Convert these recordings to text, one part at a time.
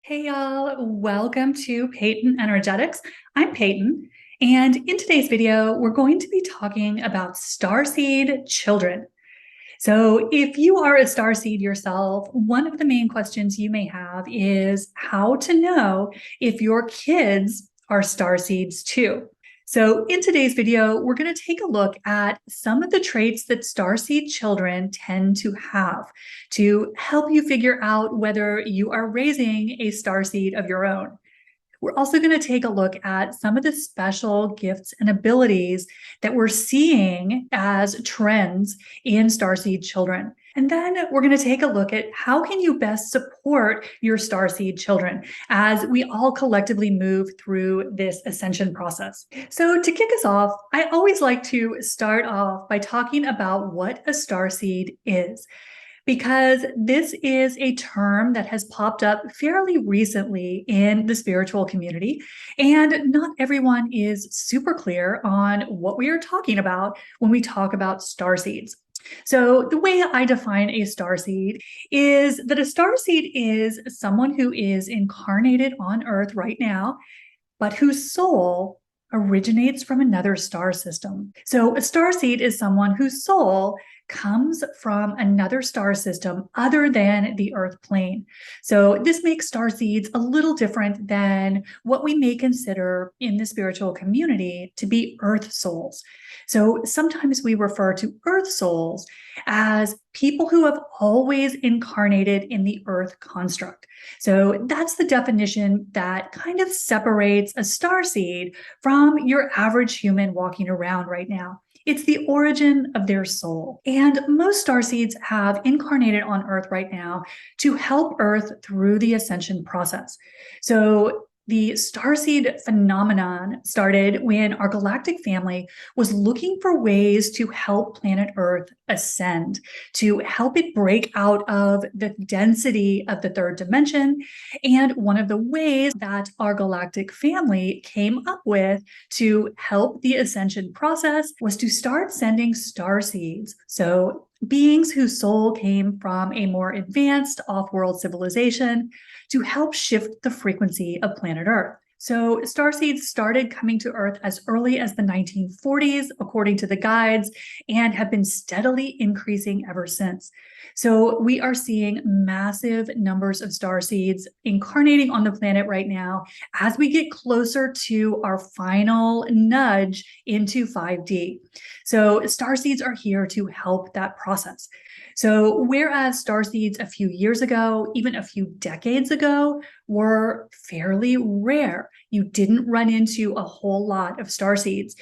Hey y'all, welcome to Peyton Energetics. I'm Peyton, and in today's video, we're going to be talking about starseed children. So if you are a starseed yourself, one of the main questions you may have is how to know if your kids are starseeds too. So in today's video, we're going to take a look at some of the traits that starseed children tend to have to help you figure out whether you are raising a starseed of your own. We're also going to take a look at some of the special gifts and abilities that we're seeing as trends in starseed children. And then we're going to take a look at how can you best support your starseed children as we all collectively move through this ascension process. So to kick us off, I always like to start off by talking about what a starseed is, because this is a term that has popped up fairly recently in the spiritual community, and not everyone is super clear on what we are talking about when we talk about starseeds. So the way I define a starseed is that a starseed is someone who is incarnated on Earth right now, but whose soul originates from another star system. So a starseed is someone whose soul comes from another star system other than the Earth plane. So this makes starseeds a little different than what we may consider in the spiritual community to be Earth souls. So sometimes we refer to Earth souls as people who have always incarnated in the Earth construct. So that's the definition that kind of separates a starseed from your average human walking around right now. It's the origin of their soul. And most starseeds have incarnated on Earth right now to help Earth through the ascension process. So the starseed phenomenon started when our galactic family was looking for ways to help planet Earth ascend, to help it break out of the density of the third dimension. And one of the ways that our galactic family came up with to help the ascension process was to start sending starseeds. So beings whose soul came from a more advanced off-world civilization to help shift the frequency of planet Earth. So starseeds started coming to Earth as early as the 1940s, according to the guides, and have been steadily increasing ever since. So we are seeing massive numbers of starseeds incarnating on the planet right now as we get closer to our final nudge into 5D. So starseeds are here to help that process. So whereas starseeds a few years ago, even a few decades ago, were fairly rare, you didn't run into a whole lot of starseeds.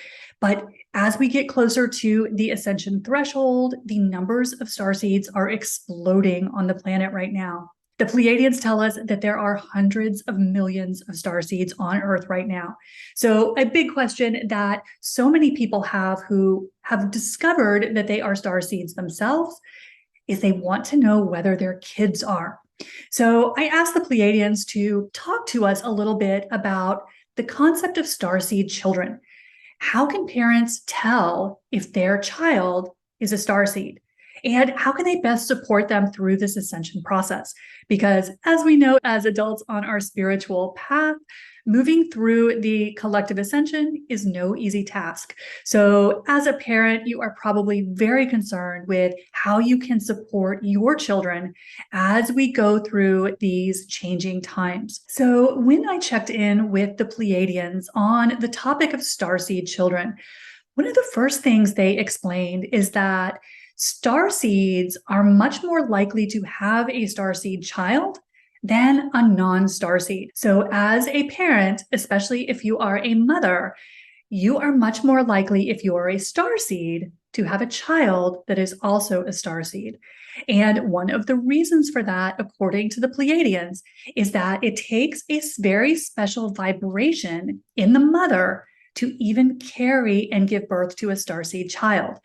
But as we get closer to the ascension threshold, the numbers of starseeds are exploding on the planet right now. The Pleiadians tell us that there are hundreds of millions of starseeds on Earth right now. So a big question that so many people have who have discovered that they are starseeds themselves is they want to know whether their kids are. So I asked the Pleiadians to talk to us a little bit about the concept of starseed children. How can parents tell if their child is a starseed? And how can they best support them through this ascension process? Because as we know, as adults on our spiritual path, moving through the collective ascension is no easy task. So as a parent, you are probably very concerned with how you can support your children as we go through these changing times. So when I checked in with the Pleiadians on the topic of starseed children, one of the first things they explained is that starseeds are much more likely to have a starseed child than a non-starseed. So as a parent, especially if you are a mother, you are much more likely, if you are a starseed, to have a child that is also a starseed. And one of the reasons for that, according to the Pleiadians, is that it takes a very special vibration in the mother to even carry and give birth to a starseed child.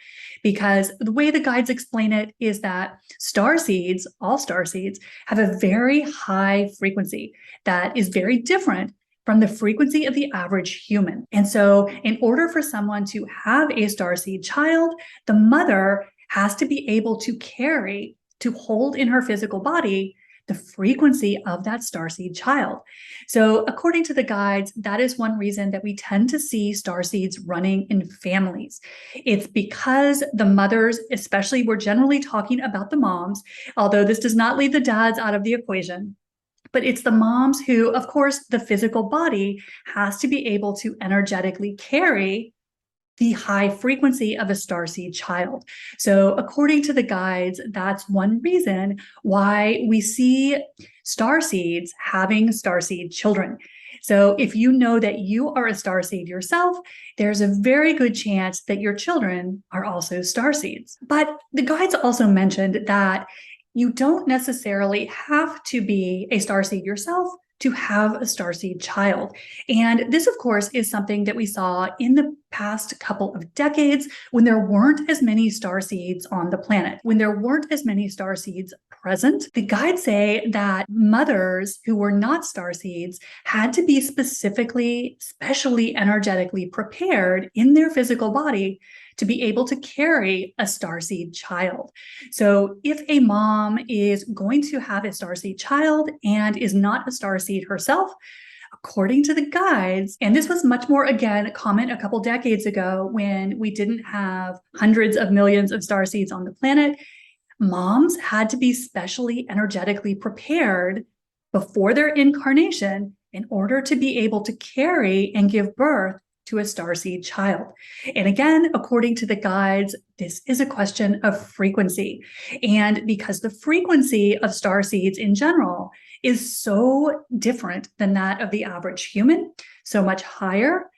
Because the way the guides explain it is that starseeds, all starseeds, have a very high frequency that is very different from the frequency of the average human. And so in order for someone to have a starseed child, the mother has to be able to carry, to hold in her physical body, the frequency of that starseed child. So according to the guides, that is one reason that we tend to see starseeds running in families. It's because the mothers, especially, we're generally talking about the moms, although this does not leave the dads out of the equation. But it's the moms who, of course, the physical body has to be able to energetically carry the high frequency of a starseed child. So according to the guides, that's one reason why we see starseeds having starseed children. So if you know that you are a starseed yourself, there's a very good chance that your children are also starseeds. But the guides also mentioned that you don't necessarily have to be a starseed yourself to have a starseed child. And this, of course, is something that we saw in the past couple of decades when there weren't as many starseeds on the planet, when there weren't as many starseeds present. The guides say that mothers who were not starseeds had to be specifically, specially energetically prepared in their physical body to be able to carry a starseed child. So if a mom is going to have a starseed child and is not a starseed herself, according to the guides, and this was much more, again, common a couple decades ago when we didn't have hundreds of millions of starseeds on the planet, moms had to be specially energetically prepared before their incarnation in order to be able to carry and give birth to a starseed child. And again, according to the guides, this is a question of frequency. And because the frequency of starseeds in general is so different than that of the average human, so much higher,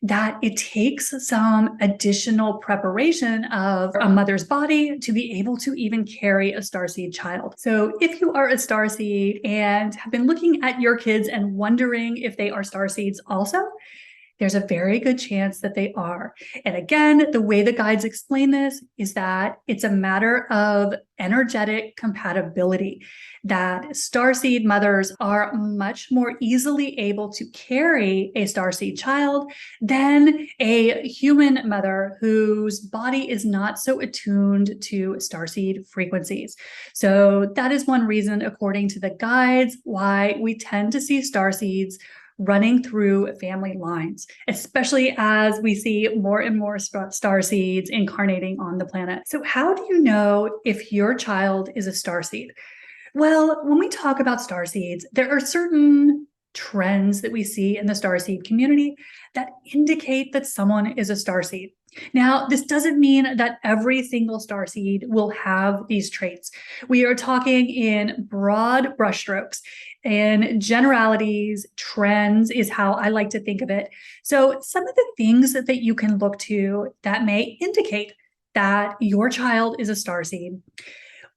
that it takes some additional preparation of a mother's body to be able to even carry a starseed child. So if you are a starseed and have been looking at your kids and wondering if they are starseeds also, there's a very good chance that they are. And again, the way the guides explain this is that it's a matter of energetic compatibility, that starseed mothers are much more easily able to carry a starseed child than a human mother whose body is not so attuned to starseed frequencies. So that is one reason, according to the guides, why we tend to see starseeds running through family lines, especially as we see more and more starseeds incarnating on the planet. So how do you know if your child is a starseed? Well, when we talk about starseeds, there are certain trends that we see in the starseed community that indicate that someone is a starseed. Now, this doesn't mean that every single starseed will have these traits. We are talking in broad brushstrokes, and generalities, trends is how I like to think of it. So some of the things that you can look to that may indicate that your child is a starseed.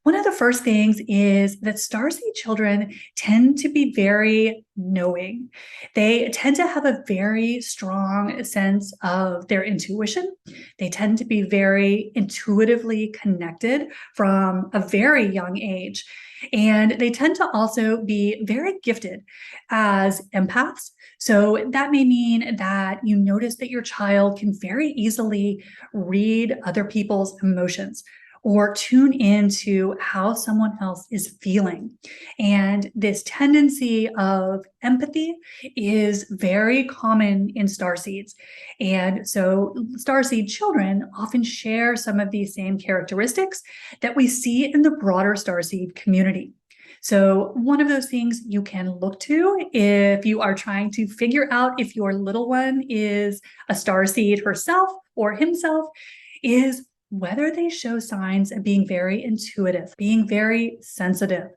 One of the first things is that starseed children tend to be very knowing. They tend to have a very strong sense of their intuition. They tend to be very intuitively connected from a very young age. And they tend to also be very gifted as empaths. So that may mean that you notice that your child can very easily read other people's emotions or tune into how someone else is feeling. And this tendency of empathy is very common in starseeds. And so starseed children often share some of these same characteristics that we see in the broader starseed community. So one of those things you can look to if you are trying to figure out if your little one is a starseed herself or himself is whether they show signs of being very intuitive, being very sensitive.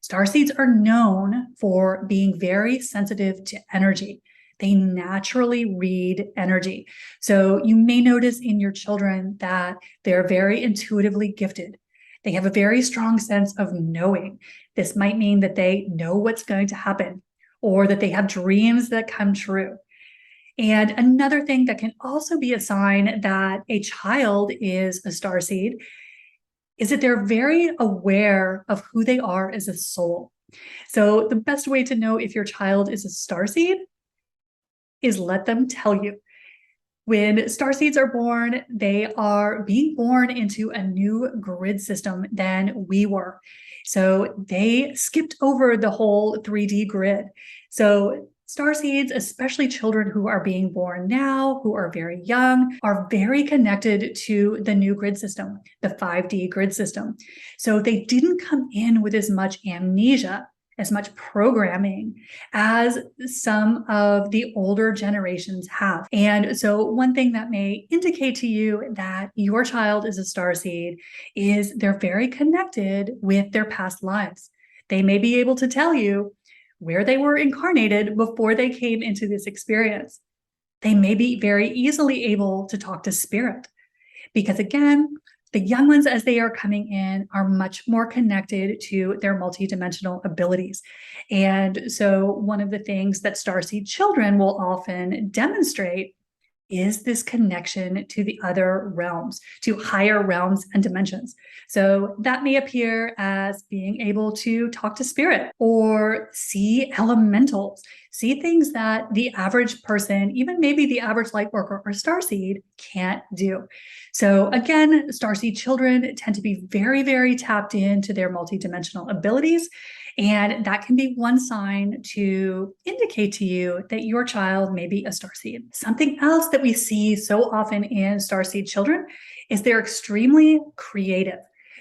Starseeds are known for being very sensitive to energy. They naturally read energy. So you may notice in your children that they're very intuitively gifted. They have a very strong sense of knowing. This might mean that they know what's going to happen or that they have dreams that come true. And another thing that can also be a sign that a child is a starseed is that they're very aware of who they are as a soul. So the best way to know if your child is a starseed is let them tell you. When starseeds are born, they are being born into a new grid system than we were. So they skipped over the whole 3D grid. So starseeds, especially children who are being born now, who are very young, are very connected to the new grid system, the 5D grid system. So they didn't come in with as much amnesia, as much programming as some of the older generations have. And so one thing that may indicate to you that your child is a starseed is they're very connected with their past lives. They may be able to tell you where they were incarnated before they came into this experience. They may be very easily able to talk to spirit because, again, the young ones, as they are coming in, are much more connected to their multidimensional abilities. And so one of the things that starseed children will often demonstrate is this connection to the other realms, to higher realms and dimensions. So that may appear as being able to talk to spirit or see elementals, see things that the average person, even maybe the average light worker or starseed, can't do. So again, starseed children tend to be very, very tapped into their multidimensional abilities. And that can be one sign to indicate to you that your child may be a starseed. Something else that we see so often in starseed children is they're extremely creative.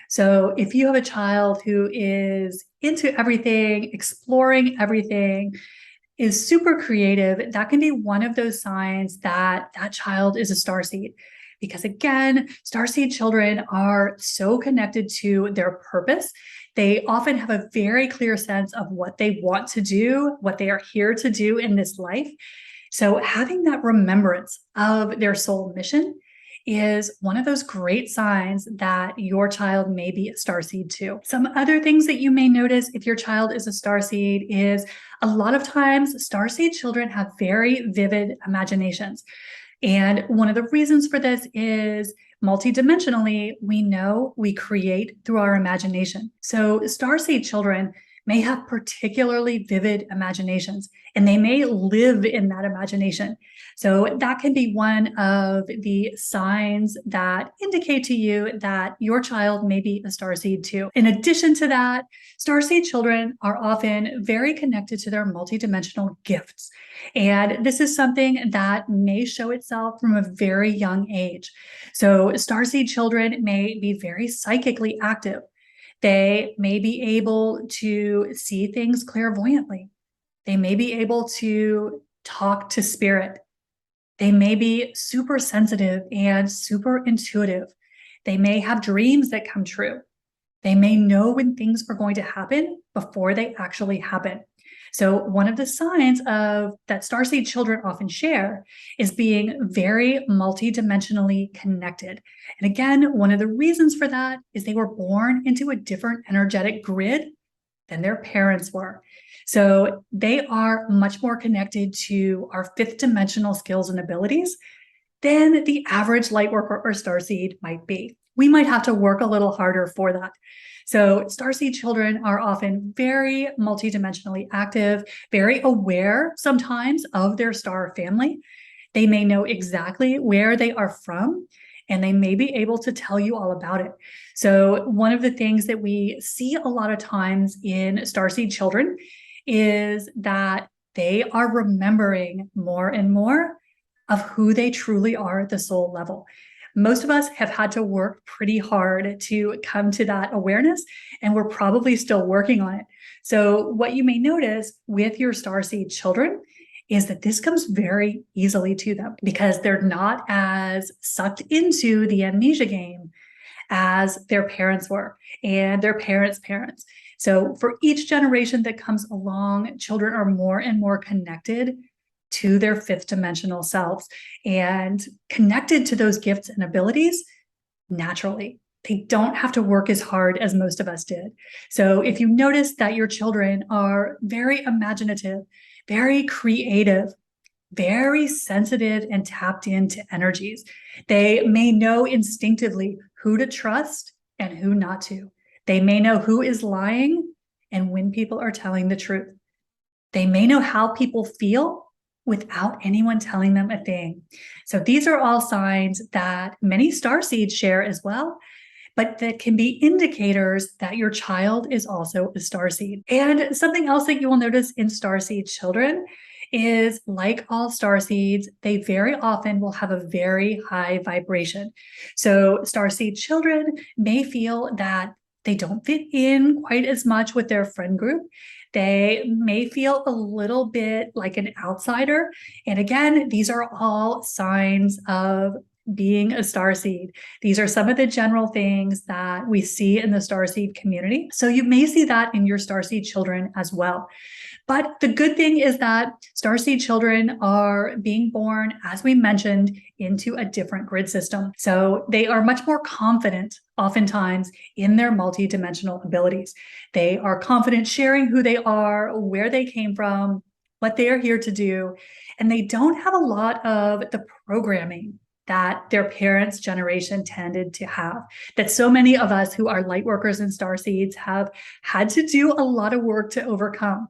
So if you have a child who is into everything, exploring everything, is super creative, that can be one of those signs that that child is a starseed. Because again, starseed children are so connected to their purpose. They often have a very clear sense of what they want to do, what they are here to do in this life. So having that remembrance of their soul mission is one of those great signs that your child may be a starseed too. Some other things that you may notice if your child is a starseed is a lot of times starseed children have very vivid imaginations. And one of the reasons for this is multidimensionally, we know we create through our imagination. So starseed children may have particularly vivid imaginations, and they may live in that imagination. So that can be one of the signs that indicate to you that your child may be a starseed too. In addition to that, starseed children are often very connected to their multidimensional gifts. And this is something that may show itself from a very young age. So starseed children may be very psychically active. They may be able to see things clairvoyantly. They may be able to talk to spirit. They may be super sensitive and super intuitive. They may have dreams that come true. They may know when things are going to happen before they actually happen. So one of the signs of that starseed children often share is being very multidimensionally connected. And again, one of the reasons for that is they were born into a different energetic grid than their parents were. So they are much more connected to our fifth dimensional skills and abilities than the average light worker or starseed might be. We might have to work a little harder for that. So starseed children are often very multidimensionally active, very aware sometimes of their star family. They may know exactly where they are from, and they may be able to tell you all about it. So one of the things that we see a lot of times in starseed children is that they are remembering more and more of who they truly are at the soul level. Most of us have had to work pretty hard to come to that awareness, and we're probably still working on it. So what you may notice with your starseed children is that this comes very easily to them because they're not as sucked into the amnesia game as their parents were and their parents' parents. So for each generation that comes along, children are more and more connected to their fifth dimensional selves and connected to those gifts and abilities naturally. They don't have to work as hard as most of us did. So if you notice that your children are very imaginative, very creative, very sensitive and tapped into energies, they may know instinctively who to trust and who not to. They may know who is lying and when people are telling the truth. They may know how people feel without anyone telling them a thing. So these are all signs that many starseeds share as well. but that can be indicators that your child is also a starseed. And something else that you will notice in starseed children is, like all starseeds, they very often will have a very high vibration. So starseed children may feel that they don't fit in quite as much with their friend group. They may feel a little bit like an outsider. And again, these are all signs of being a starseed. These are some of the general things that we see in the starseed community. So you may see that in your starseed children as well. But the good thing is that starseed children are being born, as we mentioned, into a different grid system. So they are much more confident, oftentimes, in their multidimensional abilities. They are confident sharing who they are, where they came from, what they are here to do, and they don't have a lot of the programming that their parents' generation tended to have, that so many of us who are light workers and starseeds have had to do a lot of work to overcome.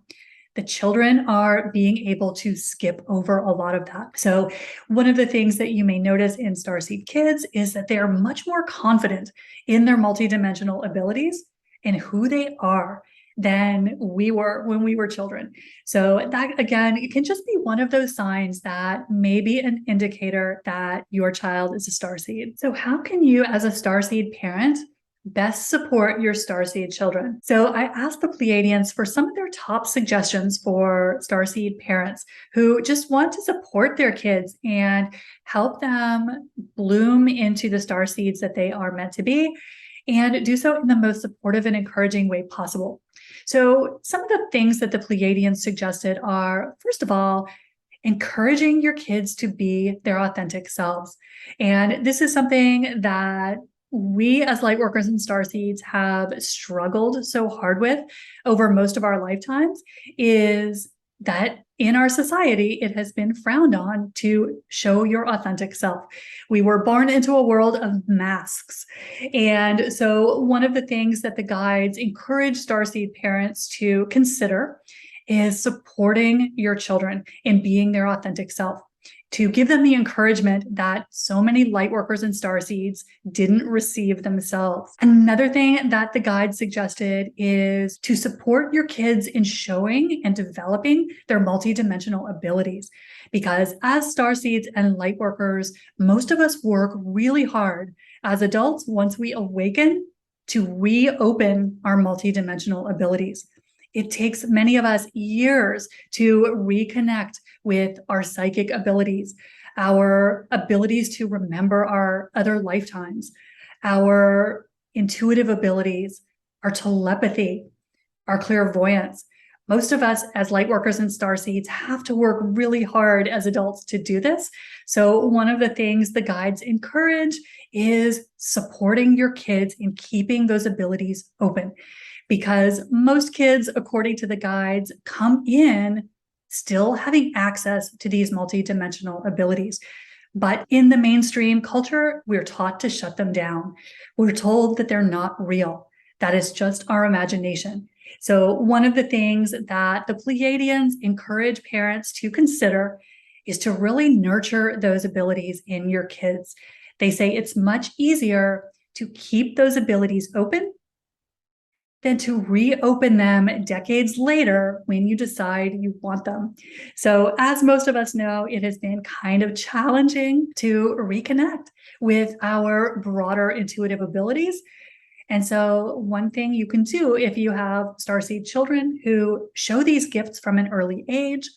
The children are being able to skip over a lot of that. So one of the things that you may notice in Starseed Kids is that they are much more confident in their multidimensional abilities and who they are than we were when we were children. So that, again, it can just be one of those signs that may be an indicator that your child is a starseed. So how can you, as a starseed parent, best support your starseed children? So I asked the Pleiadians for some of their top suggestions for starseed parents who just want to support their kids and help them bloom into the starseeds that they are meant to be, and do so in the most supportive and encouraging way possible. So some of the things that the Pleiadians suggested are, first of all, encouraging your kids to be their authentic selves. And this is something that we as light workers and starseeds have struggled so hard with over most of our lifetimes, is that in our society, it has been frowned on to show your authentic self. We were born into a world of masks. And so one of the things that the guides encourage starseed parents to consider is supporting your children in being their authentic self, to give them the encouragement that so many light workers and starseeds didn't receive themselves. Another thing that the guide suggested is to support your kids in showing and developing their multidimensional abilities. Because as starseeds and light workers, most of us work really hard as adults once we awaken to reopen our multidimensional abilities. It takes many of us years to reconnect with our psychic abilities, our abilities to remember our other lifetimes, our intuitive abilities, our telepathy, our clairvoyance. Most of us as light workers and starseeds have to work really hard as adults to do this. So one of the things the guides encourage is supporting your kids in keeping those abilities open. Because most kids, according to the guides, come in still having access to these multidimensional abilities. But in the mainstream culture, we're taught to shut them down. We're told that they're not real. That is just our imagination. So one of the things that the Pleiadians encourage parents to consider is to really nurture those abilities in your kids. They say it's much easier to keep those abilities open than to reopen them decades later when you decide you want them. So as most of us know, it has been kind of challenging to reconnect with our broader intuitive abilities. And so one thing you can do if you have starseed children who show these gifts from an early age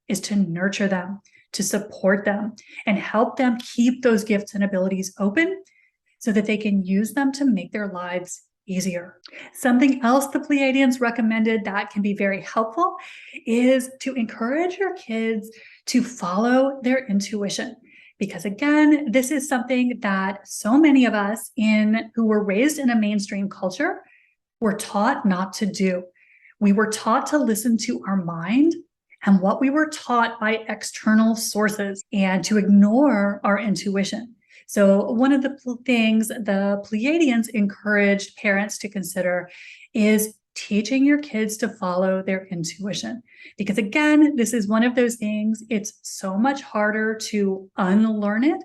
is to nurture them, to support them, and help them keep those gifts and abilities open so that they can use them to make their lives easier. Something else the Pleiadians recommended that can be very helpful is to encourage your kids to follow their intuition. Because again, this is something that so many of us who were raised in a mainstream culture were taught not to do. We were taught to listen to our mind and what we were taught by external sources and to ignore our intuition. So one of the things the Pleiadians encouraged parents to consider is teaching your kids to follow their intuition. Because again, this is one of those things, it's so much harder to unlearn it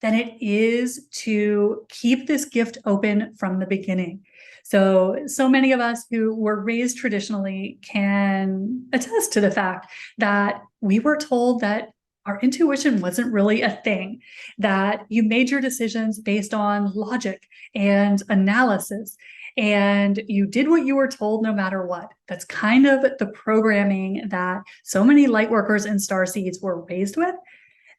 than it is to keep this gift open from the beginning. So many of us who were raised traditionally can attest to the fact that we were told that our intuition wasn't really a thing, that you made your decisions based on logic and analysis, and you did what you were told no matter what. That's kind of the programming that so many light workers and starseeds were raised with,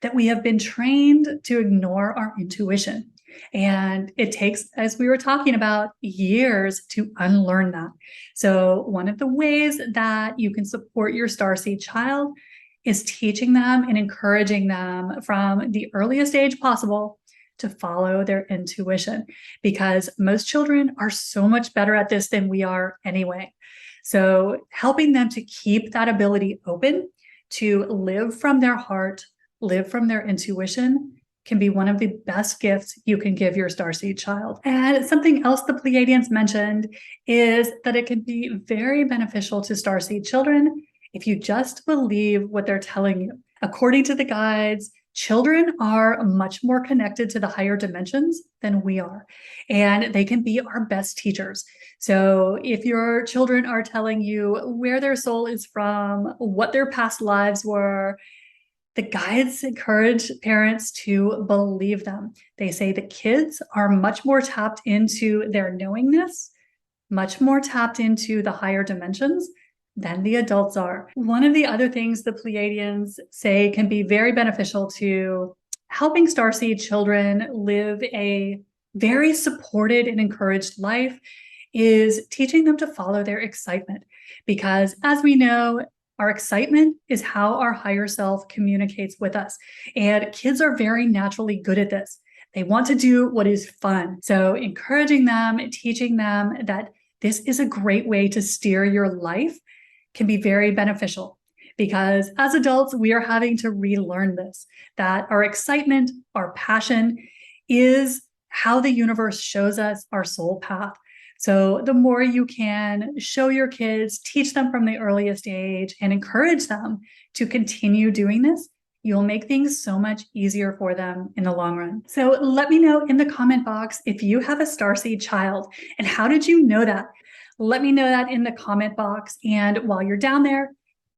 that we have been trained to ignore our intuition. And it takes, as we were talking about, years to unlearn that. So one of the ways that you can support your starseed child is teaching them and encouraging them from the earliest age possible to follow their intuition, because most children are so much better at this than we are anyway. So helping them to keep that ability open to live from their heart, live from their intuition, can be one of the best gifts you can give your starseed child. And something else the Pleiadians mentioned is that it can be very beneficial to starseed children if you just believe what they're telling you. According to the guides, children are much more connected to the higher dimensions than we are, and they can be our best teachers. So if your children are telling you where their soul is from, what their past lives were, the guides encourage parents to believe them. They say the kids are much more tapped into their knowingness, much more tapped into the higher dimensions than the adults are. One of the other things the Pleiadians say can be very beneficial to helping starseed children live a very supported and encouraged life is teaching them to follow their excitement. Because as we know, our excitement is how our higher self communicates with us. And kids are very naturally good at this. They want to do what is fun. So encouraging them, teaching them that this is a great way to steer your life can be very beneficial. Because as adults, we are having to relearn this, that our excitement, our passion is how the universe shows us our soul path. So the more you can show your kids, teach them from the earliest age, and encourage them to continue doing this, you'll make things so much easier for them in the long run. So let me know in the comment box if you have a starseed child, and how did you know that? Let me know that in the comment box. And while you're down there,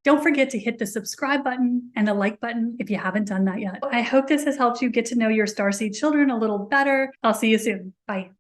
don't forget to hit the subscribe button and the like button if you haven't done that yet. I hope this has helped you get to know your starseed children a little better. I'll see you soon. Bye.